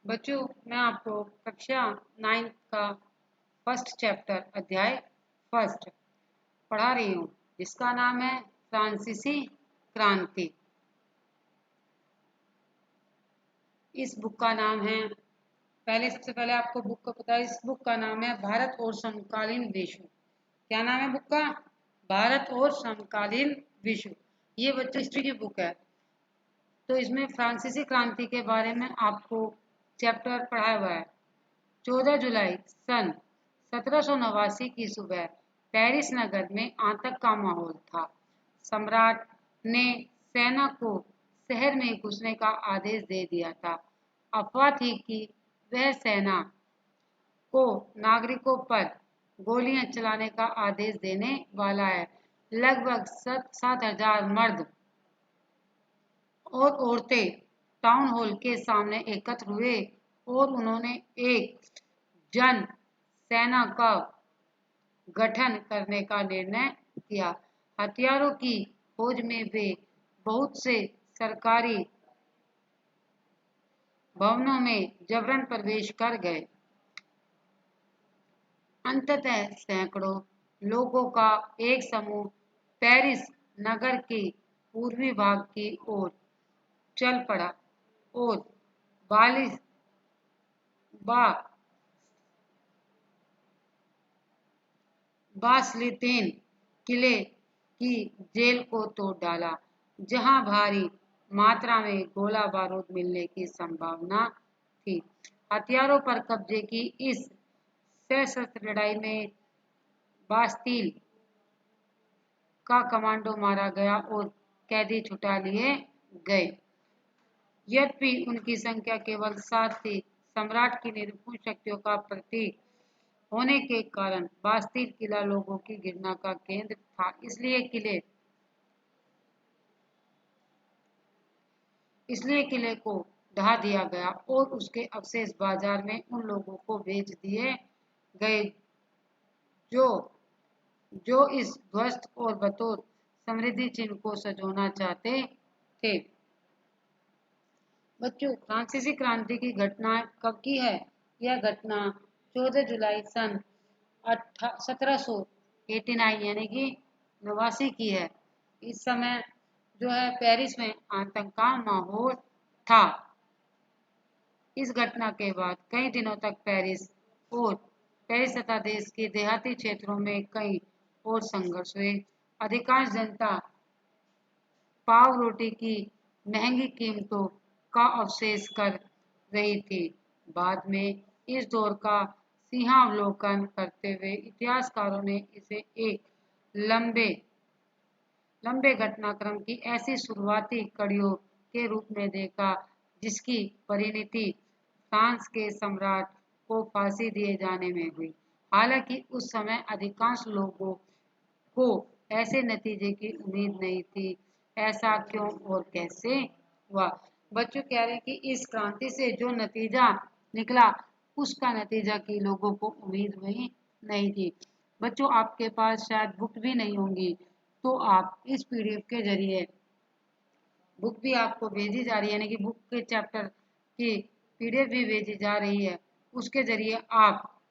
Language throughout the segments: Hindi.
बच्चों, मैं आपको कक्षा 9 का फर्स्ट चैप्टर अध्याय फर्स्ट पढ़ा रही हूँ, जिसका नाम है फ्रांसीसी क्रांति। इस बुक का नाम है, सबसे पहले आपको बुक को पता है। इस बुक का नाम है भारत और समकालीन विश्व। क्या नाम है बुक का? भारत और समकालीन विश्व। ये बच्चों हिस्ट्री की बुक है। तो इसमें फ्रांसीसी क्रांति के बारे में आपको चैप्टर पढ़ाया हुआ है। 14 जुलाई सन 1789 की सुबह पेरिस नगर में आतंक का माहौल था। सम्राट ने सेना को शहर में घुसने का आदेश दे दिया था। अफवाह थी कि वह सेना को नागरिकों पर गोलियां चलाने का आदेश देने वाला है। लगभग 7,000 मर्द और औरतें टाउन हॉल के सामने एकत्र हुए और उन्होंने एक जन सेना का गठन करने का निर्णय किया। हथियारों की खोज में वे बहुत से सरकारी भवनों में जबरन प्रवेश कर गए। अंततः सैकड़ों लोगों का एक समूह पेरिस नगर के पूर्वी भाग की ओर चल पड़ा और बालिस बा बासलितीन किले की जेल को तोड़ डाला, जहां भारी मात्रा में गोला बारूद मिलने की संभावना थी। हथियारों पर कब्जे की इस सशस्त्र लड़ाई में बास्तील का कमांडो मारा गया और कैदी छुटा लिए गए। यद्यपि उनकी संख्या केवल 7 थी, सम्राट की निरंकुश शक्तियों का प्रतीक होने के कारण बास्तील किला लोगों की घृणा का केंद्र था। इसलिए किले को ढा दिया गया और उसके अवशेष बाजार में उन लोगों को बेच दिए गए जो जो इस ध्वस्त और बतौर समृद्धि चिन्ह को सजोना चाहते थे। बच्चों, फ्रांसीसी क्रांति की घटना कब की है? यह घटना 14 जुलाई सन 1789 यानी कि 89 की है। इस समय जो है पेरिस में आतंक का माहौल था। इस घटना के बाद कई दिनों तक पेरिस तथा देश के देहाती क्षेत्रों में कई और संघर्ष हुए। अधिकांश जनता पाव रोटी की महंगी कीमतों का अवशेष कर रही थी। बाद में इस दौर का सिंहावलोकन करते हुए इतिहासकारों ने इसे एक लंबे लंबे घटनाक्रम की ऐसी शुरुआती कड़ियों के रूप में देखा, जिसकी परिणति फ्रांस के सम्राट को फांसी दिए जाने में हुई। हालांकि उस समय अधिकांश लोगों को ऐसे नतीजे की उम्मीद नहीं थी। ऐसा क्यों और कैसे हुआ? बच्चों कह रहे हैं कि इस क्रांति से जो नतीजा निकला, उसका नतीजा की लोगों को उम्मीद हुई नहीं थी। बच्चों, आपके पास शायद बुक भी नहीं होंगी, तो आप इस पीडीएफ के जरिए बुक भी आपको भेजी जा रही है, यानी कि बुक के चैप्टर की पीडीएफ भी भेजी जा रही है। उसके जरिए आप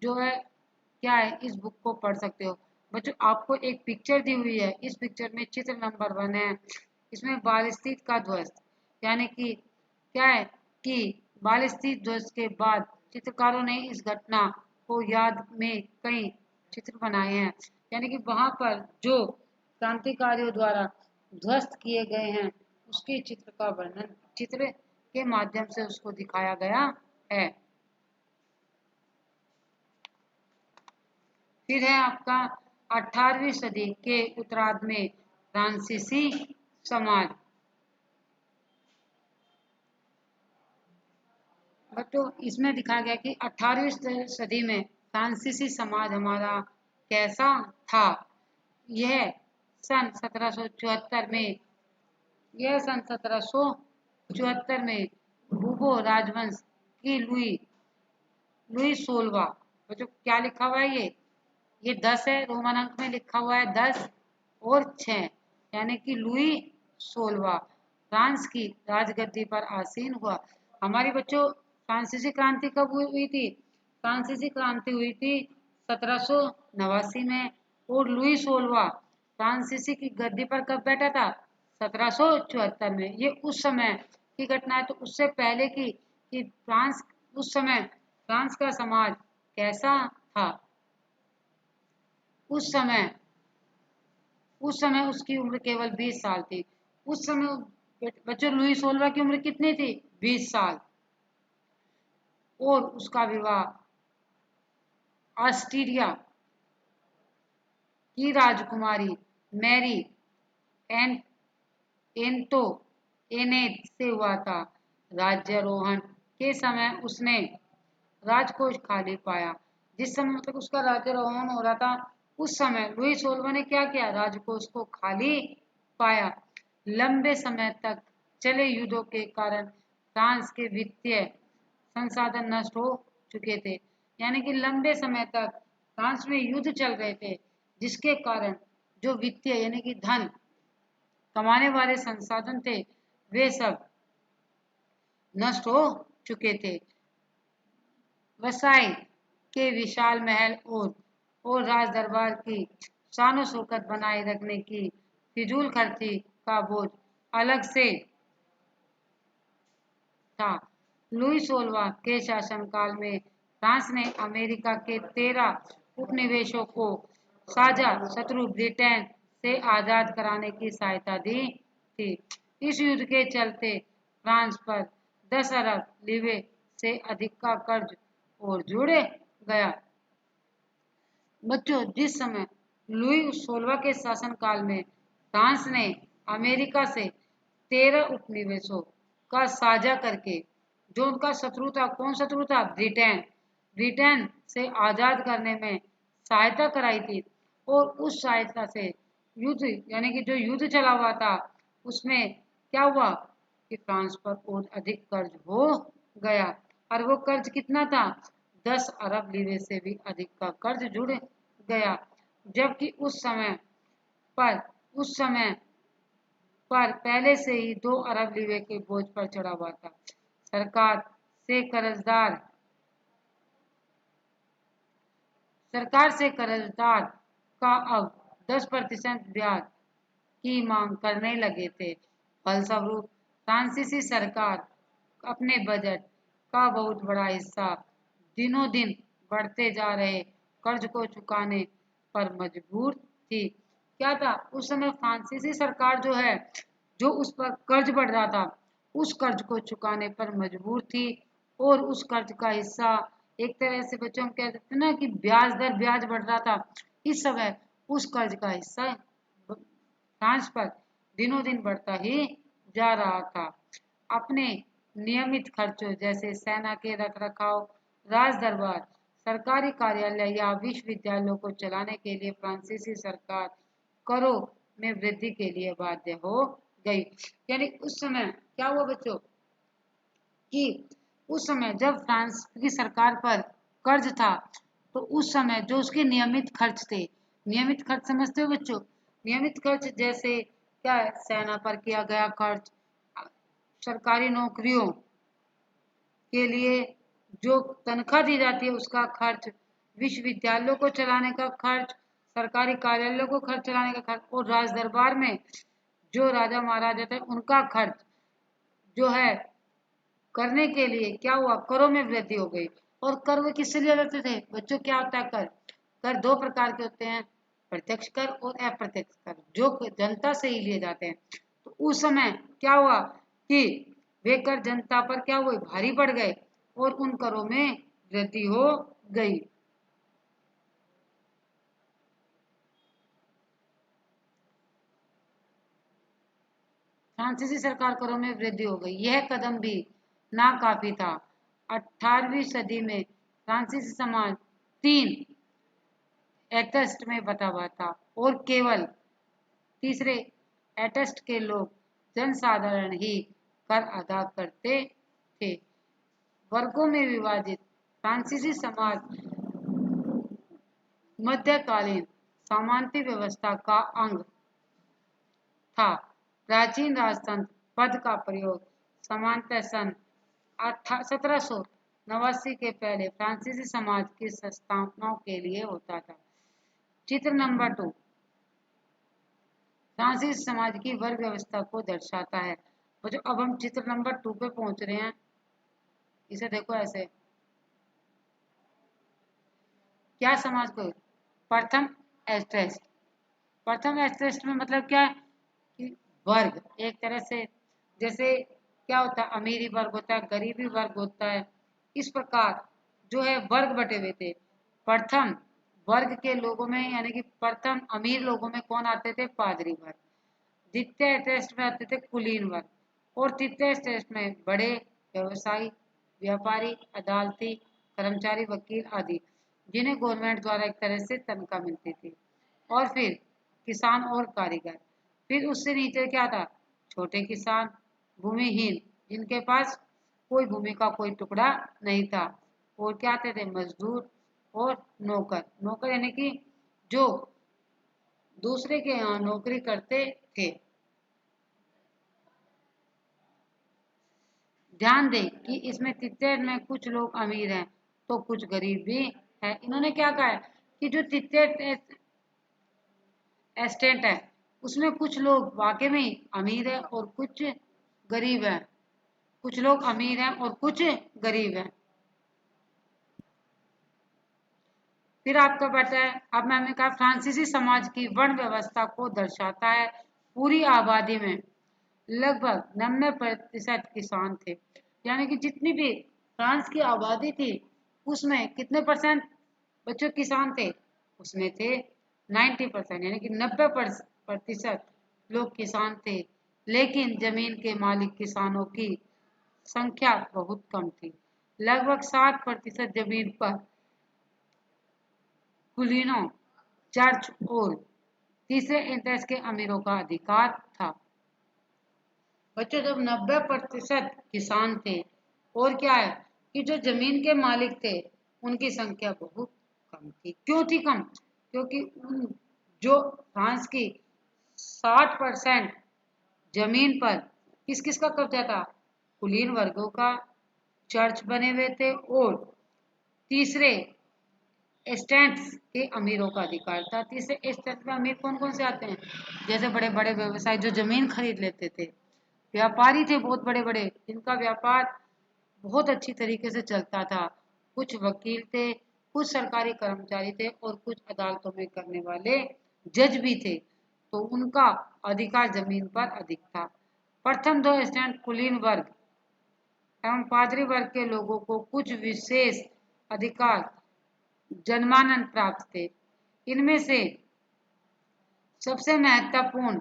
जो है क्या है, इस बुक को पढ़ सकते हो। बच्चों, आपको एक पिक्चर दी हुई है। इस पिक्चर में चित्र नंबर 1 है। इसमें बालिस्तीन का ध्वस्त, यानी कि क्या है कि बालिस्तीन ध्वस्त के बाद चित्रकारों ने इस घटना को याद में कई चित्र बनाए हैं, यानी कि वहां पर जो क्रांतिकारियों द्वारा ध्वस्त किए गए हैं, उसके चित्र का वर्णन चित्र के माध्यम से उसको दिखाया गया है। फिर है आपका 18वीं सदी के उत्तरार्ध में फ्रांसीसी समाज। तो इसमें दिखाया गया कि 18वीं सदी में फ्रांसीसी समाज हमारा कैसा था। यह सन 1774 में यह सन 1774 में बूबो राजवंश की लुई 16वां, जो क्या लिखा हुआ है, ये 10 है, रोमन अंक में लिखा हुआ है 10 और 6, यानी कि लुई 16वां फ्रांस की राजगद्दी पर आसीन हुआ। हमारी बच्चों फ्रांसीसी क्रांति कब हुई थी? फ्रांसीसी क्रांति हुई थी 1789 में। और लुई 16वां फ्रांसीसी की गद्दी पर कब बैठा था? 1774 में। ये उस समय की घटना है। तो उससे पहले की कि फ्रांस उस समय फ्रांस का समाज कैसा था? उस समय उस समय उसकी उम्र केवल 20 साल थी। उस समय बच्चों लुई 16वां की उम्र कितनी थी? 20 साल। और उसका विवाह ऑस्ट्रिया की राजकुमारी मैरी एन एंटो एनेट से हुआ था। राज्यारोहण के समय उसने राजकोष खाली पाया। जिस समय मतलब उसका राज्यारोहण हो रहा था, उस समय लुई 16वां ने क्या किया? राजकोष को खाली पाया। लंबे समय तक चले युद्धों के कारण फ्रांस के वित्तीय संसाधन नष्ट हो चुके थे। यानी कि लंबे समय तक फ्रांस में युद्ध चल रहे थे, जिसके कारण जो वित्तीय यानी कि धन कमाने वाले संसाधन थे, वे सब नष्ट हो चुके थे। वसाई के विशाल महल और राज दरबार की शानो शौकत बनाए रखने की फिजूल खर्ची का बोझ अलग से था। लुई 16वां के शासनकाल में फ्रांस ने अमेरिका के 13 उपनिवेशों को साझा शत्रु ब्रिटेन से आजाद कराने की सहायता दी थी। इस युद्ध के चलते फ्रांस पर 10 अरब लीवे से अधिक का कर्ज और जुड़ गया। बच्चों जिस समय लुई 16वां के शासनकाल में फ्रांस ने अमेरिका से 13 उपनिवेशों का साझा करके जो उनका शत्रु था, कौन शत्रु था? ब्रिटेन। ब्रिटेन से आजाद करने में सहायता कराई थी। और उस सहायता से युद्ध यानी कि जो युद्ध चला हुआ था, उसमें क्या हुआ कि फ्रांस पर और अधिक कर्ज हो गया। और वो कर्ज कितना था? 10 अरब लीरे से भी अधिक का कर्ज जुड़ गया। जबकि पर उस समय पर पहले से ही 2 अरब लीरे के बोझ पर चढ़ा हुआ था। से कर्जदार सरकार से कर्जदार का अब 10% ब्याज की मांग करने लगे थे। फलस्वरूप फ्रांसीसी सरकार अपने बजट का बहुत बड़ा हिस्सा दिनों दिन बढ़ते जा रहे कर्ज को चुकाने पर मजबूर थी। क्या था? उस समय फ्रांसीसी सरकार जो है, जो उस पर कर्ज बढ़ रहा था, उस कर्ज को चुकाने पर मजबूर थी। और उस कर्ज का हिस्सा एक तरह से बच्चों हम कह सकते हैं ना कि ब्याज दर ब्याज बढ़ रहा था। इस समय उस कर्ज का हिस्सा फ्रांस पर दिनों दिन बढ़ता ही जा रहा था। अपने नियमित खर्चों जैसे सेना के रखरखाव, राज दरबार, सरकारी कार्यालय या विश्वविद्यालयों को चलाने के लिए फ्रांसीसी सरकार करों में वृद्धि के लिए बाध्य हो गई। यानी उस समय क्या हुआ बच्चों कि उस समय जब फ्रांस की सरकार पर कर्ज था, तो उस समय जो उसके नियमित खर्च थे, नियमित खर्च समझते हो बच्चों? नियमित खर्च जैसे क्या है? सेना पर किया गया खर्च, सरकारी नौकरियों के लिए जो तनख्वाह दी जाती है उसका खर्च, विश्वविद्यालयों को चलाने का खर्च, सरकारी कार्यालयों को खर्च चलाने का खर्च, और राज दरबार में जो राजा महाराजा थे उनका खर्च जो है करने के लिए क्या हुआ? करों में वृद्धि हो गई। और कर वो किससे लिए जाते थे बच्चों? क्या होता है कर? कर दो प्रकार के होते हैं, प्रत्यक्ष कर और अप्रत्यक्ष कर, जो जनता से ही लिए जाते हैं। तो उस समय क्या हुआ कि वे कर जनता पर क्या हुए? भारी पड़ गए और उन करों में वृद्धि हो गई। फ्रांसीसी सरकार करों में वृद्धि हो गई। यह कदम भी नाकाफी था। 18वीं सदी में फ्रांसीसी समाज 3 एटेस्ट में बटा हुआ था और केवल तीसरे एटेस्ट के लोग जनसाधारण ही कर अदा करते थे। वर्गों में विभाजित फ्रांसीसी समाज मध्यकालीन सामंती व्यवस्था का अंग था। प्राचीन राजतंत्र पद का प्रयोग सामान्यतः सन 1789 के पहले फ्रांसीसी समाज की स्थापना के लिए होता था। चित्र नंबर 2 फ्रांसीसी समाज की वर्ग व्यवस्था को दर्शाता है। बच्चों अब हम चित्र नंबर 2 पे पहुंच रहे हैं। इसे देखो ऐसे, क्या समाज को प्रथम एस्टेस्ट, प्रथम एस्टेस्ट में मतलब क्या है कि वर्ग एक तरह से, जैसे क्या होता है अमीरी वर्ग होता है, गरीबी वर्ग होता है, इस प्रकार जो है वर्ग बटे हुए थे। प्रथम वर्ग के लोगों में यानी कि प्रथम अमीर लोगों में कौन आते थे? पादरी वर्ग। द्वितीय टेस्ट में आते थे कुलीन वर्ग, और तृतीय टेस्ट में बड़े व्यवसायी, व्यापारी, अदालती, कर्मचारी, वकील आदि, जिन्हें गवर्नमेंट द्वारा एक तरह से तनख्वाह मिलती थी। और फिर किसान और कारीगर। फिर उससे नीचे क्या था? छोटे किसान, भूमिहीन, जिनके पास कोई भूमि का कोई टुकड़ा नहीं था। और क्या आते थे? मजदूर और नौकर। नौकर यानी कि जो दूसरे के यहाँ नौकरी करते थे। ध्यान दें कि इसमें तृतीय में कुछ लोग अमीर हैं तो कुछ गरीब भी है। इन्होंने क्या कहा है कि जो तृतीय एस्टेट है उसमें कुछ लोग वाकई में अमीर है और कुछ गरीब है। कुछ लोग अमीर हैं और कुछ गरीब हैं। फिर आपका बैठा है, अब मैंने कहा फ्रांसीसी समाज की वर्ण व्यवस्था को दर्शाता है। पूरी आबादी में लगभग 90% किसान थे। यानी कि जितनी भी फ्रांस की आबादी थी उसमें कितने परसेंट बच्चों किसान थे? उसमें थे 90%, यानी कि 90% लोग किसान थे। लेकिन जमीन के मालिक किसानों की संख्या बहुत कम थी। लगभग 60% जमीन पर कुलीनों, चर्च और तीसरे इंटरेस्ट के अमीरों का अधिकार था। बच्चों जब 90% किसान थे और क्या है कि जो जमीन के मालिक थे उनकी संख्या बहुत कम थी। क्यों थी कम? क्योंकि जो फ्रांस की 60% जमीन पर किस किस का कब्जा था? कुलीन वर्गों का, चर्च बने हुए थे और तीसरे एस्टेट्स के अमीरों का अधिकार था। तीसरे एस्टेट में अमीर कौन कौन से आते हैं? जैसे बड़े बड़े व्यवसायी जो जमीन खरीद लेते थे, व्यापारी थे बहुत बड़े बड़े जिनका व्यापार बहुत अच्छी तरीके से चलता था, कुछ वकील थे, कुछ सरकारी कर्मचारी थे और कुछ अदालतों में करने वाले जज भी थे। तो उनका अधिकार जमीन पर अधिक था। प्रथम दो स्टैंड कुलीन वर्ग एवं पादरी वर्ग के लोगों को कुछ विशेष अधिकार जन्मानंद प्राप्त थे। इनमें से सबसे महत्वपूर्ण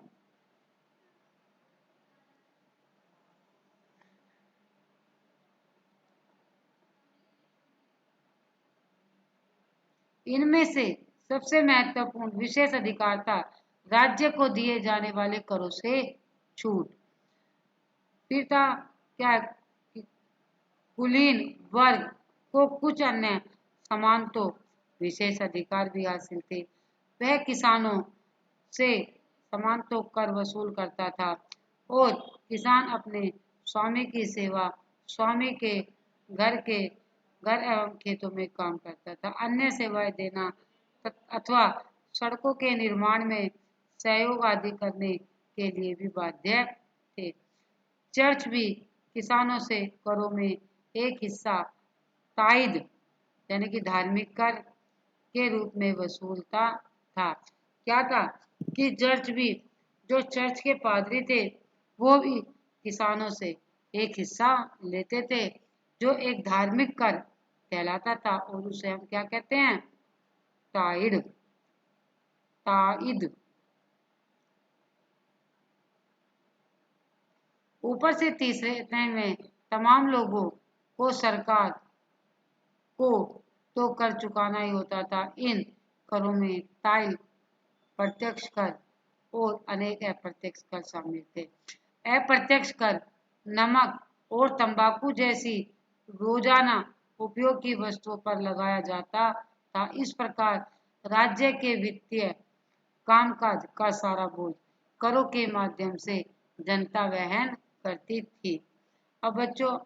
इनमें से सबसे महत्वपूर्ण विशेष अधिकार था राज्य को दिए जाने वाले करों से छूट। फिर था क्या कि कुलीन वर्ग को कुछ अन्य समान तो विशेष अधिकार भी हासिल थे। वह किसानों से समान तो कर वसूल करता था और किसान अपने स्वामी की सेवा, स्वामी के घर एवं खेतों में काम करता था। अन्य सेवाएं देना अथवा सड़कों के निर्माण में सहयोग आदि करने के लिए भी बाध्य थे। चर्च भी किसानों से करों में एक हिस्सा ताइद यानी कि धार्मिक कर के रूप में वसूलता था। क्या था कि चर्च भी, जो चर्च के पादरी थे वो भी किसानों से एक हिस्सा लेते थे जो एक धार्मिक कर कहलाता था और उसे हम क्या कहते हैं? ताइड, ताइद। ऊपर से तीसरे इतने में तमाम लोगों को सरकार को तो कर चुकाना ही होता था। इन करों में ताइल, प्रत्यक्ष कर और अनेक अप्रत्यक्ष कर शामिल थे। अप्रत्यक्ष कर नमक और तंबाकू जैसी रोजाना उपयोग की वस्तुओं पर लगाया जाता था। इस प्रकार राज्य के वित्तीय कामकाज का सारा बोझ करों के माध्यम से जनता वहन करती थी। अब बच्चों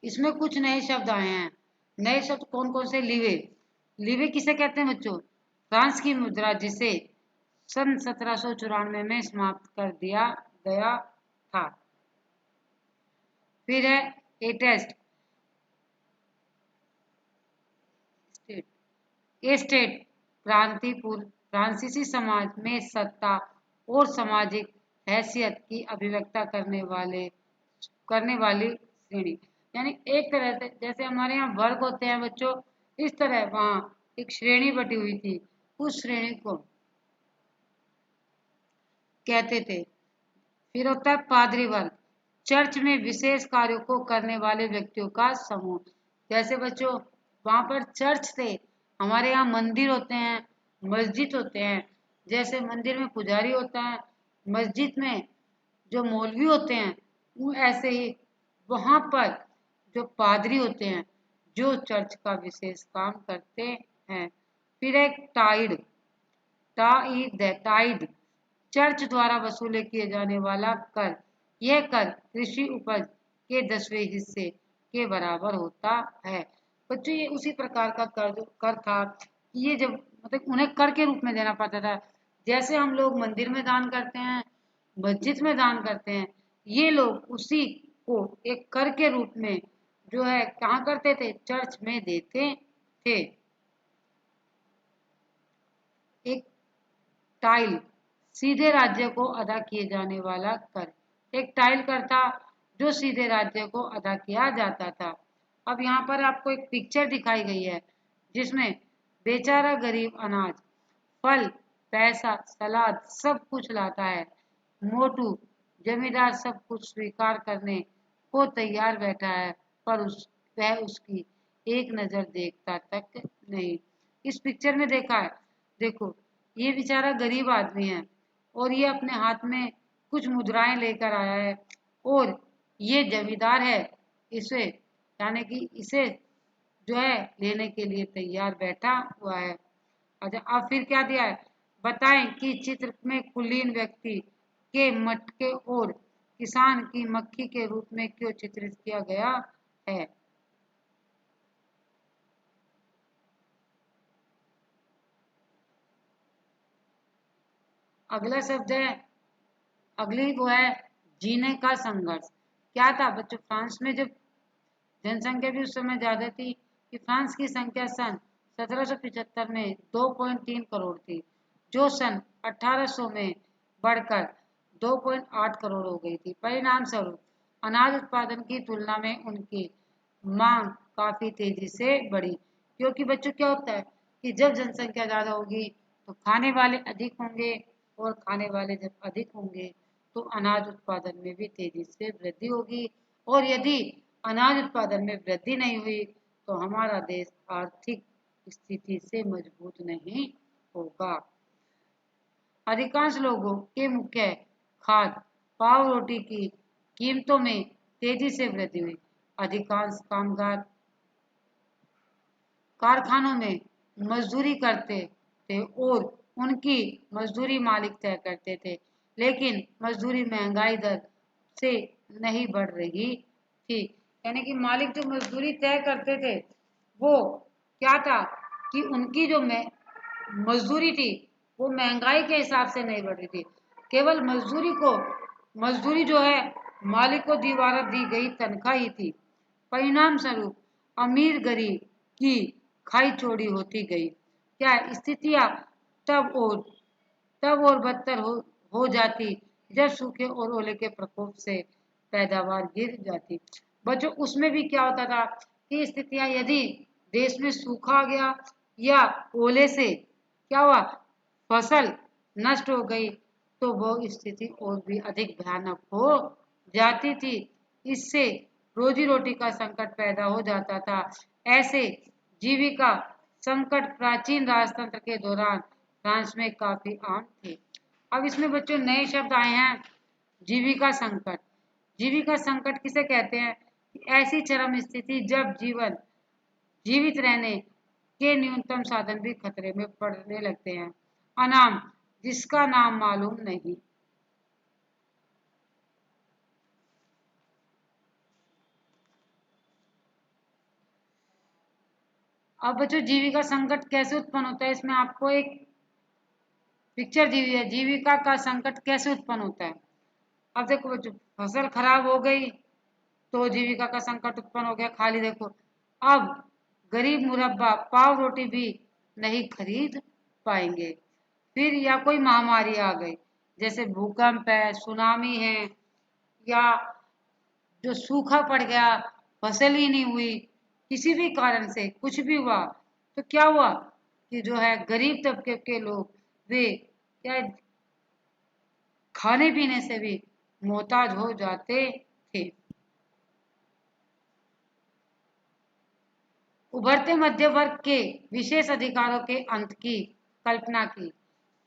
इसमें कुछ नए शब्द आए हैं। नए शब्द कौन कौन से? लीवे। लीवे किसे कहते हैं बच्चों? फ्रांस की मुद्रा, जिसे सन 1794 में समाप्त कर दिया गया था। फिर है एटेस्ट। एस्टेट क्रांतिपूर्व फ्रांसीसी समाज में सत्ता और सामाजिक हैसियत की अभिव्यक्ता करने वाली श्रेणी। यानी एक तरह से जैसे हमारे यहाँ वर्ग होते हैं बच्चों, इस तरह वहाँ एक श्रेणी बटी हुई थी, उस श्रेणी को कहते थे। फिर होता है पादरी वर्ग, चर्च में विशेष कार्यों को करने वाले व्यक्तियों का समूह। जैसे बच्चों वहां पर चर्च थे, हमारे यहाँ मंदिर होते हैं, मस्जिद होते हैं। जैसे मंदिर में पुजारी होता है, मस्जिद में जो मौलवी होते हैं, वो ऐसे ही वहां पर जो पादरी होते हैं, जो चर्च का विशेष काम करते हैं। फिर एक टाइड, टाइड चर्च द्वारा वसूले किए जाने वाला कर। यह कर कृषि उपज के 10वें हिस्से के बराबर होता है। बच्चों ये उसी प्रकार का कर था कि ये जब मतलब उन्हें कर के रूप में देना पड़ता था। जैसे हम लोग मंदिर में दान करते हैं, मस्जिद में दान करते हैं, ये लोग उसी को एक कर के रूप में जो है कहाँ करते थे? चर्च में देते थे। एक टाइल सीधे राज्य को अदा किए जाने वाला कर। एक टाइल कर था जो सीधे राज्य को अदा किया जाता था। अब यहाँ पर आपको एक पिक्चर दिखाई गई है जिसमें बेचारा गरीब अनाज, फल, पैसा, सलाद सब कुछ लाता है। मोटू जमींदार सब कुछ स्वीकार करने को तैयार बैठा है, पर वह उसकी एक नजर देखता तक नहीं। इस पिक्चर में देखा है, देखो ये बेचारा गरीब आदमी है और ये अपने हाथ में कुछ मुद्राएं लेकर आया है और ये जमींदार है, इसे यानी कि इसे जो है लेने के लिए तैयार बैठा हुआ है। अच्छा अब फिर क्या दिया है? बताएं कि चित्र में कुलीन व्यक्ति के मटके और किसान की मक्खी के रूप में क्यों चित्रित किया गया है? अगला शब्द है, अगली वो है जीने का संघर्ष। क्या था बच्चों? फ्रांस में जब जनसंख्या भी उस समय ज्यादा थी कि फ्रांस की संख्या सन 1775 में 2.3 करोड़ थी, जो सन 1800 में बढ़कर 2.8 करोड़ हो गई थी। परिणाम स्वरूप अनाज उत्पादन की तुलना में उनकी मांग काफी तेजी से बढ़ी। क्योंकि बच्चों क्या होता है कि जब जनसंख्या ज्यादा होगी तो खाने वाले अधिक होंगे, और खाने वाले जब अधिक होंगे तो अनाज उत्पादन में भी तेजी से वृद्धि होगी। और यदि अनाज उत्पादन में वृद्धि नहीं हुई तो हमारा देश आर्थिक स्थिति से मजबूत नहीं होगा। अधिकांश लोगों के मुख्य खाद्य पाव रोटी की कीमतों में तेजी से वृद्धि हुई। अधिकांश कामगार कारखानों में मजदूरी करते थे और उनकी मजदूरी मालिक तय करते थे, लेकिन मजदूरी महंगाई दर से नहीं बढ़ रही थी। यानी कि मालिक जो मजदूरी तय करते थे वो क्या था कि उनकी जो मजदूरी थी वो महंगाई के हिसाब से नहीं बढ़ रही थी। केवल मजदूरी जो है मालिक को दोबारा दी गई तनख्वाह ही थी। परिणाम स्वरूप अमीर गरीब की खाई चौड़ी होती गई। क्या स्थितियां तब और तब और बदतर हो जाती जब सूखे और ओले के प्रकोप से पैदावार गिर जाती। बच्चों उसमें भी क्या होता था कि स्थितियां यदि देश में सूखा आ गया या ओले से क्या हुआ, फसल नष्ट हो गई, तो वो स्थिति और भी अधिक भयानक हो जाती थी। इससे रोजी रोटी का संकट पैदा हो जाता था। ऐसे जीविका संकट प्राचीन राजतंत्र के दौरान फ्रांस में काफी आम थे। अब इसमें बच्चों नए शब्द आए हैं, जीविका संकट। जीविका संकट किसे कहते हैं? ऐसी चरम स्थिति जब जीवित रहने के न्यूनतम साधन भी खतरे में पड़ने लगते हैं। अनाम, जिसका नाम मालूम नहीं। अब बच्चों जीविका संकट कैसे उत्पन्न होता है, इसमें आपको एक पिक्चर दी हुई है, जीविका का संकट कैसे उत्पन्न होता है। अब देखो बच्चों, फसल खराब हो गई तो जीविका का संकट उत्पन्न हो गया, खाली देखो। अब गरीब मुरब्बा पाव रोटी भी नहीं खरीद पाएंगे। फिर या कोई महामारी आ गई, जैसे भूकंप है, सुनामी है, या जो सूखा पड़ गया, फसल ही नहीं हुई, किसी भी कारण से कुछ भी हुआ, तो क्या हुआ कि जो है गरीब तबके के लोग वे क्या खाने पीने से भी मोहताज हो जाते थे। उभरते मध्य वर्ग के विशेष अधिकारों के अंत की कल्पना की।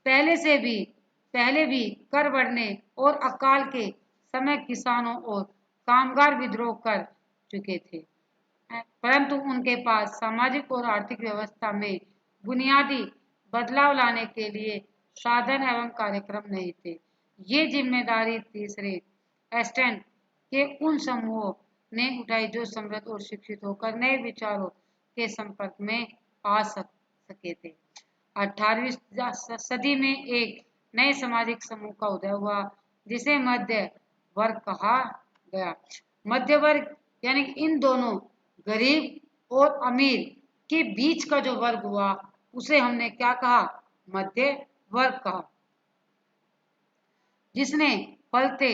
पहले भी कर बढ़ने और अकाल के समय किसानों और कामगार विद्रोह कर चुके थे, परंतु उनके पास सामाजिक और आर्थिक व्यवस्था में बुनियादी बदलाव लाने के लिए साधन एवं कार्यक्रम नहीं थे। ये जिम्मेदारी तीसरे एस्टेंट के उन समूहों ने उठाई जो समृद्ध और शिक्षित होकर नए विचारों के संपर्क में आ सके थे। 18वीं सदी में एक नए सामाजिक समूह का उदय हुआ जिसे मध्य वर्ग कहा गया। मध्य वर्ग यानी इन दोनों गरीब और अमीर के बीच का जो वर्ग हुआ उसे हमने क्या कहा, मध्य वर्ग कहा, जिसने फलते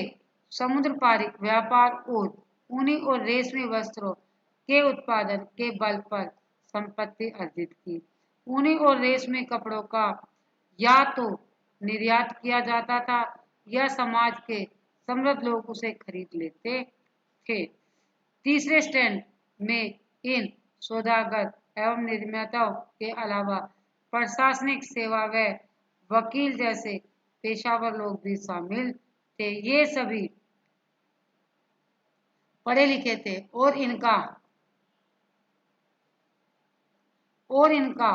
समुद्र पारी व्यापार और ऊनी और रेशमी वस्त्रों के उत्पादन के बल पर संपत्ति अर्जित की। ऊनी और रेशमी कपड़ों का या तो निर्यात किया जाता था या समाज के समृद्ध लोग उसे खरीद लेते थे। तीसरे स्टैंड में इन सौदागर एवं निर्माताओं के अलावा प्रशासनिक सेवा व वकील जैसे पेशावर लोग भी शामिल थे। ये सभी पढ़े लिखे थे और इनका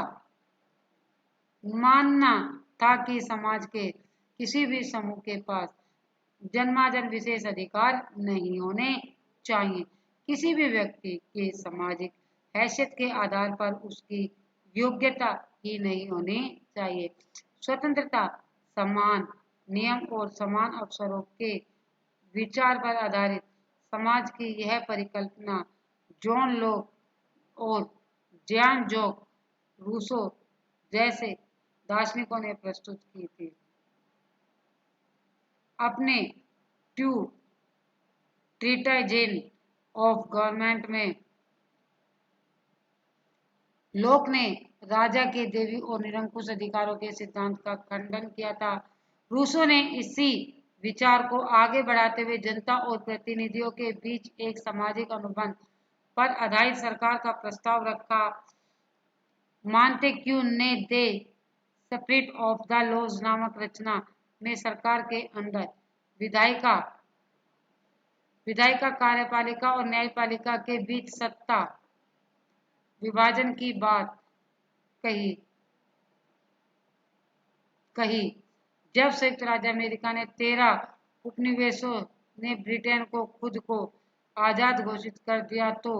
मानना था कि समाज के किसी भी समूह के पास जन्माजन्म विशेष अधिकार नहीं होने चाहिए। किसी भी व्यक्ति के सामाजिक हैसियत के आधार पर उसकी योग्यता ही नहीं होनी चाहिए। स्वतंत्रता, समान नियम और समान अवसरों के विचार पर आधारित समाज की यह परिकल्पना जॉन लॉक और जॉन जैक रूसो जैसे दार्शनिकों ने प्रस्तुत की थी। अपने टू ट्रीटाइजेस ऑफ गवर्नमेंट में लॉक ने राजा के देवी और निरंकुश अधिकारों के सिद्धांत का खंडन किया था। रूसो ने इसी विचार को आगे बढ़ाते हुए जनता और प्रतिनिधियों के बीच एक सामाजिक अनुबंध पर आधारित सरकार का प्रस्ताव रखा। मॉन्टेक्यू ने दे स्पिरिट ऑफ द लॉज नामक रचना में सरकार के अंदर विधायिका, कार्यपालिका और न्यायपालिका के बीच सत्ता विभाजन की बात कही। जब संयुक्त राज्य अमेरिका ने 13 उपनिवेशों ने ब्रिटेन को खुद को आजाद घोषित कर दिया तो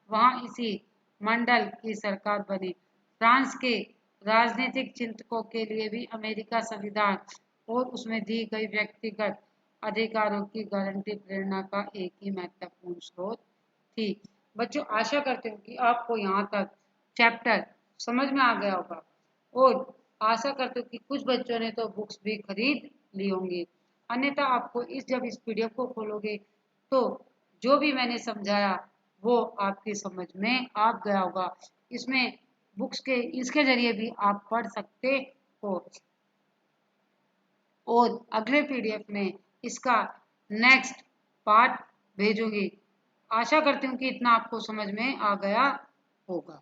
वहां इसी मंडल की सरकार बनी। फ्रांस के राजनीतिक चिंतकों के लिए भी अमेरिका संविधान और उसमें दी गई व्यक्तिगत अधिकारों की गारंटी प्रेरणा का एक ही महत्वपूर्ण स्रोत थी। बच्चों, आशा करते हूँ कि आपको यहाँ तक चैप्टर समझ में आ गया होगा और आशा करते हूँ कि कुछ बच्चों ने तो बुक्स भी खरीद ली होंगी। अन्यथा आपको जब इस पीडीएफ को खोलोगे तो जो भी मैंने समझाया वो आपकी समझ में आ गया होगा। इसमें इसके जरिए भी आप पढ़ सकते हो और अगले पीडीएफ में इसका नेक्स्ट पार्ट भेजूंगी। आशा करती हूँ कि इतना आपको समझ में आ गया होगा।